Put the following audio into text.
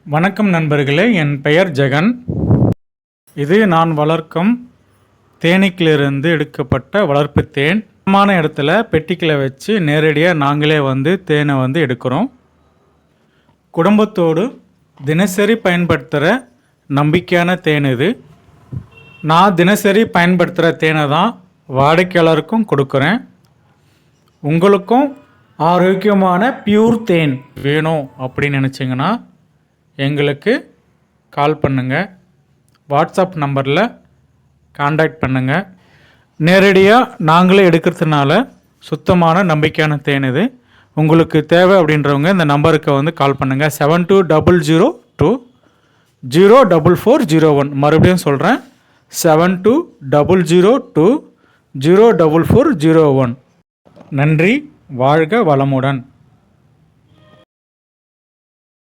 வணக்கம் நண்பர்களே, என் பெயர் ஜெகன். இது நான் வளர்க்கும் தேனீக்கிலிருந்து எடுக்கப்பட்ட வளர்ப்பு தேன். சுத்தமான இடத்துல பெட்டிக்கில் வச்சு நேரடியாக நாங்களே தேனை எடுக்கிறோம். குடும்பத்தோடு தினசரி பயன்படுத்துகிற நம்பிக்கையான தேன் இது. நான் தினசரி பயன்படுத்துகிற தேனை தான் வாடிக்கையாளருக்கும் கொடுக்குறேன். உங்களுக்கும் ஆரோக்கியமான பியூர் தேன் வேணும் அப்படின்னு நினச்சிங்கன்னா எங்களுக்கு கால் பண்ணுங்கள். வாட்ஸ்அப் நம்பரில் காண்டாக்ட் பண்ணுங்கள். நேரடியாக நாங்களே எடுக்கிறதுனால சுத்தமான நம்பிக்கையான தேன் இது. உங்களுக்கு தேவை அப்படின்றவங்க இந்த நம்பருக்கு கால் பண்ணுங்கள். 7200204401. மறுபடியும் சொல்கிறேன், 7200204401. நன்றி. வாழ்க வளமுடன்.